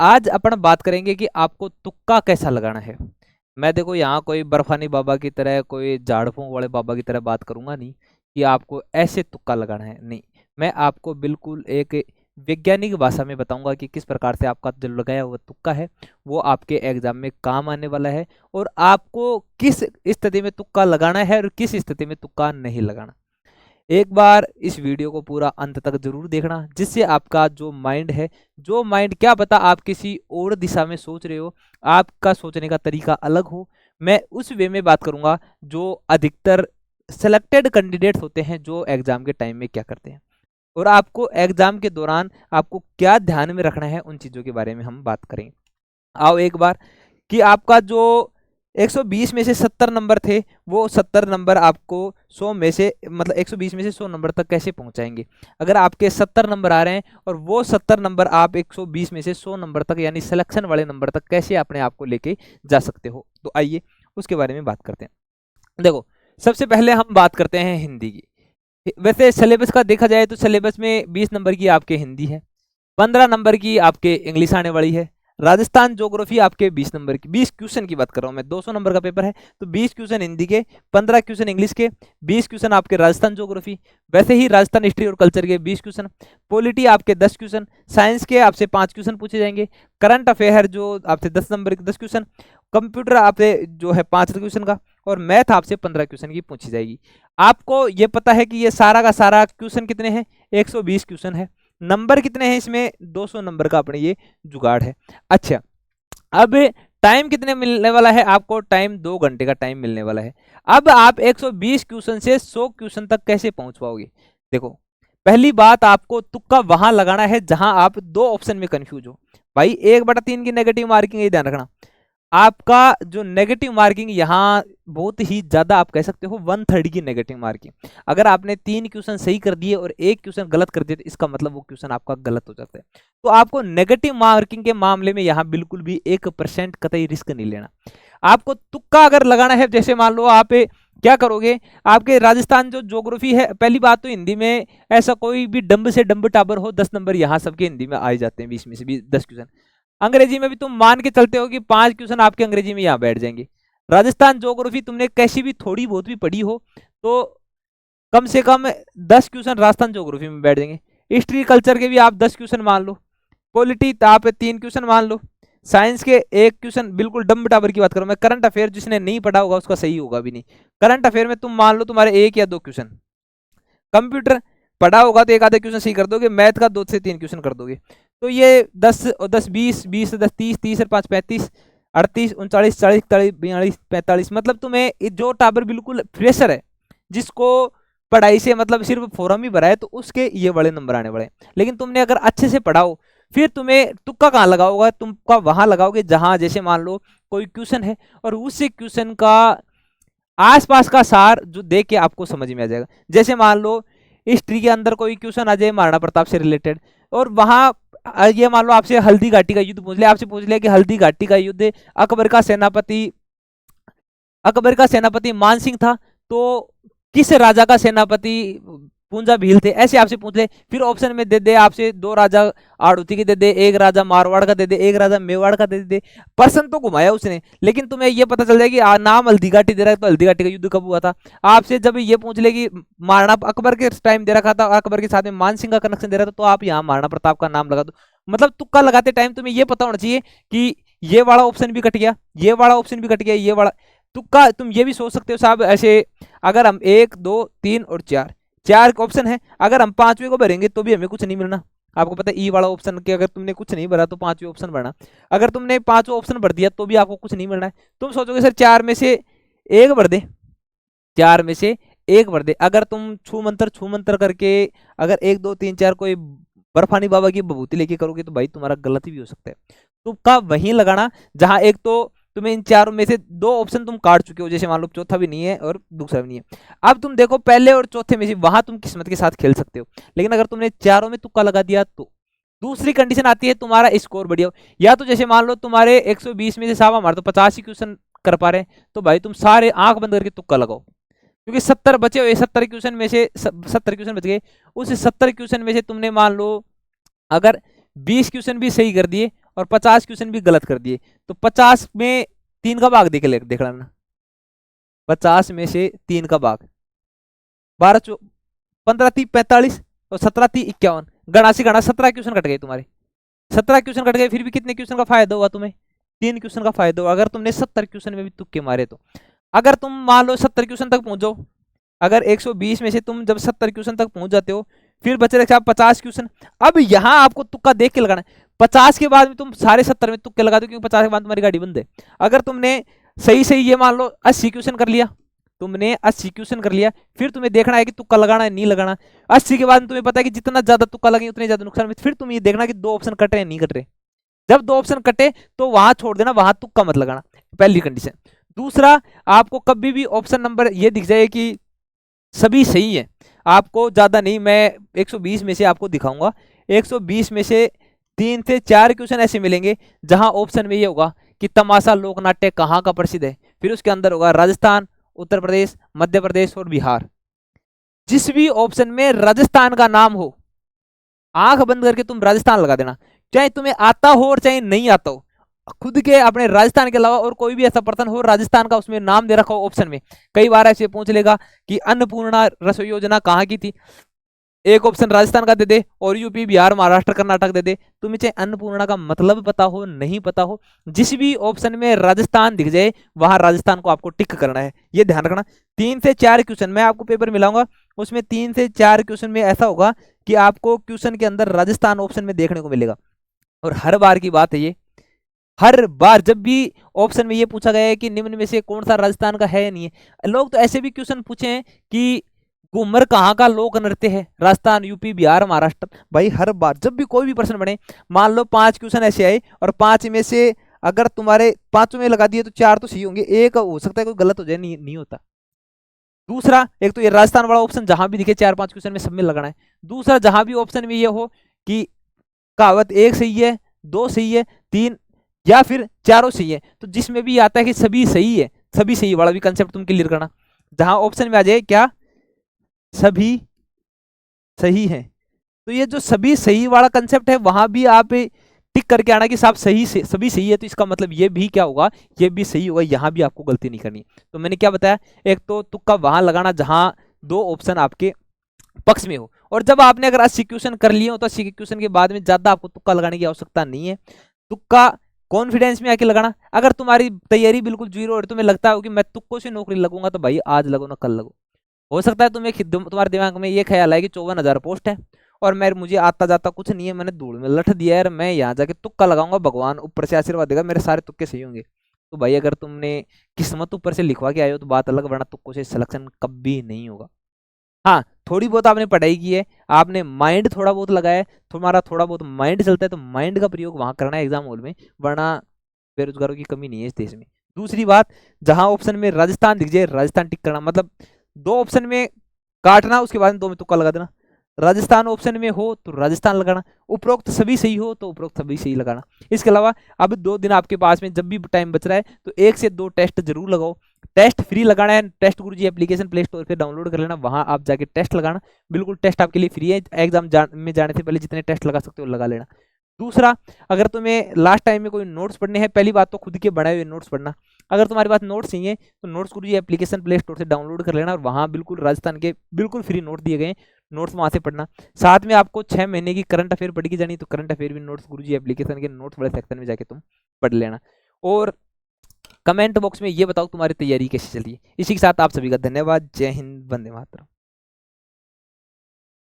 आज अपन बात करेंगे कि आपको तुक्का कैसा लगाना है। मैं देखो यहाँ कोई बर्फानी बाबा की तरह, कोई झाड़ फूंक वाले बाबा की तरह बात करूंगा नहीं कि आपको ऐसे तुक्का लगाना है, नहीं। मैं आपको बिल्कुल एक वैज्ञानिक भाषा में बताऊंगा कि किस प्रकार से आपका जो लगाया हुआ तुक्का है वो आपके एग्जाम में काम आने वाला है, और आपको किस स्थिति में तुक्का लगाना है और किस स्थिति में तुक्का नहीं लगाना। एक बार इस वीडियो को पूरा अंत तक जरूर देखना, जिससे आपका जो माइंड है, जो माइंड क्या पता आप किसी और दिशा में सोच रहे हो, आपका सोचने का तरीका अलग हो। मैं उस वे में बात करूंगा जो अधिकतर सेलेक्टेड कैंडिडेट्स होते हैं, जो एग्जाम के टाइम में क्या करते हैं, और आपको एग्जाम के दौरान आपको क्या ध्यान में रखना है, उन चीज़ों के बारे में हम बात करेंगे। आओ एक बार कि आपका जो 120 में से 70 नंबर थे, वो 70 नंबर आपको 100 में से, मतलब 120 में से 100 नंबर तक कैसे पहुंचाएंगे। अगर आपके 70 नंबर आ रहे हैं और वो 70 नंबर आप 120 में से 100 नंबर तक, यानी सिलेक्शन वाले नंबर तक कैसे अपने आप को लेके जा सकते हो, तो आइए उसके बारे में बात करते हैं। देखो, सबसे पहले हम बात करते हैं हिंदी की। वैसे सिलेबस का देखा जाए तो सिलेबस में 20 नंबर की आपके हिंदी है, 15 नंबर की आपके इंग्लिश आने वाली है। राजस्थान ज्योग्राफी आपके 20 नंबर की, 20 क्वेश्चन की बात कर रहा हूं मैं, 200 नंबर का पेपर है तो 20 क्वेश्चन हिंदी के, 15 क्वेश्चन इंग्लिश के, 20 क्वेश्चन आपके राजस्थान ज्योग्राफी। वैसे ही राजस्थान हिस्ट्री और कल्चर के 20 क्वेश्चन, पॉलिटी आपके 10 क्वेश्चन, साइंस के आपसे 5 क्वेश्चन पूछे जाएंगे, करंट अफेयर जो आपसे 10 नंबर के 10 क्वेश्चन, कंप्यूटर आपसे जो है 5 क्वेश्चन का, और मैथ आपसे 15 क्वेश्चन की पूछी जाएगी। आपको ये पता है कि ये सारा का सारा क्वेश्चन कितने हैं, 120 क्वेश्चन है। नंबर कितने हैं इसमें, 200 नंबर का अपने ये जुगाड़ है। अच्छा, अब टाइम कितने मिलने वाला है आपको, टाइम 2 घंटे का टाइम मिलने वाला है। अब आप 120 क्वेश्चन से 100 क्वेश्चन तक कैसे पहुंच पाओगे। देखो, पहली बात, आपको तुक्का वहां लगाना है जहां आप दो ऑप्शन में कंफ्यूज हो। भाई 1/3 की नेगेटिव मार्किंग, ये ध्यान रखना। आपका जो नेगेटिव मार्किंग यहाँ बहुत ही ज्यादा, आप कह सकते हो 1/3 की नेगेटिव मार्किंग। अगर आपने 3 क्वेश्चन सही कर दिए और 1 क्वेश्चन गलत कर दिए तो इसका मतलब वो क्वेश्चन आपका गलत हो जाता है। तो आपको नेगेटिव मार्किंग के मामले में यहाँ बिल्कुल भी 1% कतई रिस्क नहीं लेना। आपको तुक्का अगर लगाना है, जैसे मान लो आप क्या करोगे, आपके राजस्थान जो ज्योग्राफी है, पहली बात तो हिंदी में ऐसा कोई भी डम्ब से डम्ब टाबर हो, 10 नंबर यहाँ सबके हिंदी में आ जाते हैं, 20 में से 10 क्वेश्चन। अंग्रेजी में भी तुम मान के चलते हो कि 5 क्वेश्चन आपके अंग्रेजी में यहाँ बैठ जाएंगे। राजस्थान ज्योग्राफी तुमने कैसी भी थोड़ी बहुत भी पढ़ी हो तो कम से कम 10 क्वेश्चन राजस्थान ज्योग्राफी में बैठ जाएंगे। हिस्ट्री कल्चर के भी आप 10 क्वेश्चन मान लो, पॉलिटी आप 3 क्वेश्चन मान लो, साइंस के 1 क्वेश्चन, बिल्कुल डम्ब टाबर की बात करूं मैं। करंट अफेयर जिसने नहीं पढ़ा होगा उसका सही होगा भी नहीं। करंट अफेयर में तुम मान लो तुम्हारे 1 या 2 क्वेश्चन। कंप्यूटर पढ़ा होगा तो 1 आधे क्वेश्चन सही कर दोगे, मैथ का 2 से 3 क्वेश्चन कर दोगे। तो ये 10 और 10 20, 20 10 30, 30 और 5 35, 38 39 40 41 42 45, मतलब तुम्हें जो टाबर बिल्कुल फ्रेशर है, जिसको पढ़ाई से मतलब सिर्फ फॉर्म ही भरा है, तो उसके ये बड़े नंबर आने वाले। लेकिन तुमने अगर अच्छे से पढ़ाओ, फिर तुम्हें तुक्का कहाँ लगाओगा, तुक्का वहां लगाओगे जहां, जैसे मान लो कोई क्वेश्चन है और उसी क्वेश्चन का आसपास का सार जो देख के आपको समझ में आ जाएगा। जैसे मान लो हिस्ट्री के अंदर कोई क्वेश्चन आ जाए महाराणा प्रताप से रिलेटेड, और वहां ये मान लो आपसे हल्दी घाटी का युद्ध पूछ लिया, आपसे पूछ लिया कि हल्दी घाटी का युद्ध अकबर का सेनापति मान सिंह था, तो किस राजा का सेनापति पूंजा भील थे, ऐसे आपसे पूछ ले। फिर ऑप्शन में दे दे आपसे 2 राजा आड़ूती के दे दे, 1 राजा मारवाड़ का दे दे, 1 राजा मेवाड़ का दे दे। पर्सन तो घुमाया उसने, लेकिन तुम्हें ये पता चल जाए कि नाम हल्दी घाटी दे रहा है, तो हल्दी घाटी का युद्ध कब हुआ था। आपसे जब ये पूछ ले कि महाराणा अकबर के टाइम दे रखा था, अकबर के साथ में मान सिंह का कनेक्शन दे रहा था, तो आप यहाँ महाराणा प्रताप का नाम लगा दो। मतलब तुक्का लगाते टाइम तुम्हें ये पता होना चाहिए कि ये वाला ऑप्शन भी कट गया, ये वाला ऑप्शन भी कट गया, ये वाला तुक्का। तुम ये भी सोच सकते हो साहब, ऐसे अगर हम 1 2 3 और 4 ऑप्शन है, अगर हम 5वें को भरेंगे तो भी हमें कुछ नहीं मिलना। आपको पता है ई वाला ऑप्शन के अगर तुमने कुछ नहीं भरा तो 5वें ऑप्शन भरना, अगर तुमने 5वां ऑप्शन भर दिया तो भी आपको कुछ नहीं मिलना है। तुम सोचोगे सर 4 में से 1 भर दे, 4 में से 1 भर दे। अगर तुम छू मंतर करके अगर 1 2 3 4 कोई बर्फानी बाबा की बभूति लेके करोगे तो भाई तुम्हारा गलती भी हो सकता है। तुक्का वहीं लगाना जहां एक तो तुम्हें इन चारों में से 2 ऑप्शन तुम काट चुके हो, जैसे मान लो चौथा भी नहीं है और दूसरा भी नहीं है। अब तुम देखो पहले और चौथे में से वहां तुम किस्मत के साथ खेल सकते हो, लेकिन अगर तुमने चारों में तुक्का लगा दिया तो दूसरी कंडीशन आती है तुम्हारा स्कोर बढ़िया हो। या तो जैसे मान लो तुम्हारे 120 में से साहब हमारे तो 85 क्वेश्चन कर पा रहे हैं, तो भाई तुम सारे आंख बंद करके तुक्का लगाओ, क्योंकि 70 बचे हुए, 70 क्वेश्चन में से 70 क्वेश्चन बच गए। उस 70 क्वेश्चन में से तुमने मान लो अगर 20 क्वेश्चन भी सही कर दिए और 50 क्वेश्चन भी गलत कर दिए, तो 50 में 3 का भाग देख लेना, 50 में से 3 का भाग, 12 15 30 45 और 17 30 51, गणा से गणा 17 क्वेश्चन कट गए तुम्हारे, 17 क्वेश्चन कट गए, फिर भी कितने क्वेश्चन का फायदा हुआ तुम्हें, 3 क्वेश्चन का फायदा हुआ, अगर तुमने 70 क्वेश्चन में भी तुक्के मारे तो। अगर तुम मान लो 70 क्वेश्चन तक पहुंच जाओ, अगर 120 में से तुम जब 70 क्वेश्चन तक पहुंच जाते हो, फिर बचे रखे 50 क्वेश्चन, अब यहां आपको तुक्का देख के लगाना है, 50 के बाद में तुम सारे 70 में तुक्के लगा दो, क्योंकि 50 के बाद तुम्हारी गाड़ी बंद है। अगर तुमने सही सही ये मान लो 80 क्वेश्चन कर लिया, तुमने 80 क्वेश्चन कर लिया, फिर तुम्हें देखना है कि तुक्का लगाना है नहीं लगाना, 80 के बाद तुम्हें पता है कि जितना ज्यादा तुक्का लगे उतने ज्यादा नुकसान में, फिर तुम ये देखना कि 2 ऑप्शन कटे हैं नहीं कट रहे, जब 2 ऑप्शन कटे तो वहां छोड़ देना, वहां तुक्का मत लगाना, पहली कंडीशन। दूसरा, आपको कभी भी ऑप्शन नंबर ये दिख जाए कि सभी सही है, आपको ज्यादा नहीं, मैं 120 में से आपको दिखाऊंगा, 120 में से 3 से 4 क्वेश्चन ऐसे मिलेंगे जहां ऑप्शन में ये होगा कि तमाशा लोक नाट्य कहाँ का प्रसिद्ध है, फिर उसके अंदर होगा राजस्थान, उत्तर प्रदेश, मध्य प्रदेश और बिहार। जिस भी ऑप्शन में राजस्थान का नाम हो, आंख बंद करके तुम राजस्थान लगा देना, चाहे तुम्हें आता हो और चाहे नहीं आता हो, खुद के अपने राजस्थान के अलावा और कोई भी ऐसा पर्सन हो राजस्थान का उसमें नाम दे रखा हो ऑप्शन में, कई बार ऐसे पूछ लेगा कि अन्नपूर्णा रसोई योजना कहाँ की थी, एक ऑप्शन राजस्थान का दे दे और यूपी बिहार महाराष्ट्र कर्नाटक दे दे, तुम्हें चाहे अन्नपूर्णा का मतलब पता हो नहीं पता हो, जिस भी ऑप्शन में राजस्थान दिख जाए वहां राजस्थान को आपको टिक करना है, ये ध्यान रखना। 3 से 4 क्वेश्चन मैं आपको पेपर मिलाऊंगा, उसमें 3 से 4 क्वेश्चन में ऐसा होगा कि आपको क्वेश्चन के अंदर राजस्थान ऑप्शन में देखने को मिलेगा। और हर बार की बात है ये, हर बार जब भी ऑप्शन में ये पूछा गया है कि निम्न में से कौन सा राजस्थान का है नहीं है, लोग तो ऐसे भी क्वेश्चन पूछे हैं कि घूमर कहाँ का लोक नृत्य है, राजस्थान, यूपी, बिहार, महाराष्ट्र। भाई हर बार जब भी कोई भी प्रश्न बने, मान लो 5 क्वेश्चन ऐसे आए और 5 में से अगर तुम्हारे 5 में लगा दिए तो 4 तो सही होंगे, एक हो सकता है कोई गलत हो जाए, नहीं होता। दूसरा, एक तो ये राजस्थान वाला ऑप्शन जहां भी दिखे 4-5 क्वेश्चन में सब में लगाना है। दूसरा, जहां भी ऑप्शन में ये हो कि कहावत 1 सही है, 2 सही है, 3 या फिर चारों सही है, तो जिसमें भी आता है कि सभी सही है, सभी सही वाला भी कंसेप्ट तुम क्लियर करना। जहां ऑप्शन में आ जाए क्या सभी सही है, तो ये जो सभी सही वाला कंसेप्ट है वहां भी आप टिक करके आना कि साहब सही से सभी सही है, तो इसका मतलब ये भी क्या होगा, ये भी सही होगा, यहां भी आपको गलती नहीं करनी। तो मैंने क्या बताया, एक तो तुक्का वहां लगाना जहां 2 ऑप्शन आपके पक्ष में हो, और जब आपने अगर 80 क्वेश्चन कर लिए हो तो 80 क्वेश्चन के बाद में ज्यादा आपको तुक्का लगाने की आवश्यकता नहीं है। तुक्का कॉन्फिडेंस में आके लगाना, अगर तुम्हारी तैयारी बिल्कुल जीरो और तुम्हें लगता है कि मैं तुक्कों से नौकरी लगूंगा, तो भाई आज लगो ना कल लगो। हो सकता है तुम्हारे दिमाग में ये ख्याल है कि 54,000 पोस्ट है और मुझे आता जाता कुछ नहीं है, मैंने धूल में लठ दिया है, मैं यहाँ जाके तुक्का लगाऊंगा, भगवान ऊपर से आशीर्वाद देगा, मेरे सारे तुक्के सही होंगे। तो भाई अगर तुमने किस्मत ऊपर से लिखवा के आए हो तो बात अलग, वरना तुक्कों से सिलेक्शन कभी नहीं होगा। हाँ, थोड़ी बहुत आपने पढ़ाई की है, आपने माइंड थोड़ा बहुत लगाया है, तुम्हारा थोड़ा बहुत माइंड चलता है, तो माइंड का प्रयोग वहां करना है एग्जाम हॉल में, वरना बेरोजगारों की कमी नहीं है इस देश में। दूसरी बात, जहां ऑप्शन में राजस्थान दिख जाए राजस्थान टिक करना, मतलब 2 ऑप्शन में काटना, उसके बाद 2 में तुक्का लगा देना। राजस्थान ऑप्शन में हो तो राजस्थान लगाना, उपरोक्त सभी सही हो तो उपरोक्त सभी सही लगाना। इसके अलावा अब 2 दिन आपके पास में जब भी टाइम बच रहा है तो 1 से 2 टेस्ट जरूर लगाओ। टेस्ट फ्री लगाना है, टेस्ट गुरुजी एप्लीकेशन प्ले स्टोर पे डाउनलोड कर लेना, वहां आप जाके टेस्ट लगाना, बिल्कुल टेस्ट आपके लिए फ्री है, एग्जाम में जाने से पहले जितने टेस्ट लगा सकते हो लगा लेना। दूसरा, अगर तुम्हें लास्ट टाइम में कोई नोट्स पढ़ने हैं, पहली बात तो खुद के बनाए हुए नोट्स पढ़ना, अगर तुम्हारे पास नोट्स नहीं है तो नोट्स गुरुजी एप्लीकेशन प्ले स्टोर से डाउनलोड कर लेना, और वहाँ बिल्कुल राजस्थान के बिल्कुल फ्री नोट दिए गए, नोट्स वहाँ से पढ़ना। साथ में आपको 6 महीने की करंट अफेयर पढ़ के जानी, तो करंट अफेयर भी नोट्स गुरुजी एप्लीकेशन के नोट्स वाले सेक्शन में जाके तुम पढ़ लेना। और कमेंट बॉक्स में ये बताओ तुम्हारी तैयारी कैसी चल रही है। इसी के साथ आप सभी का धन्यवाद। जय हिंद, वंदे मातरम।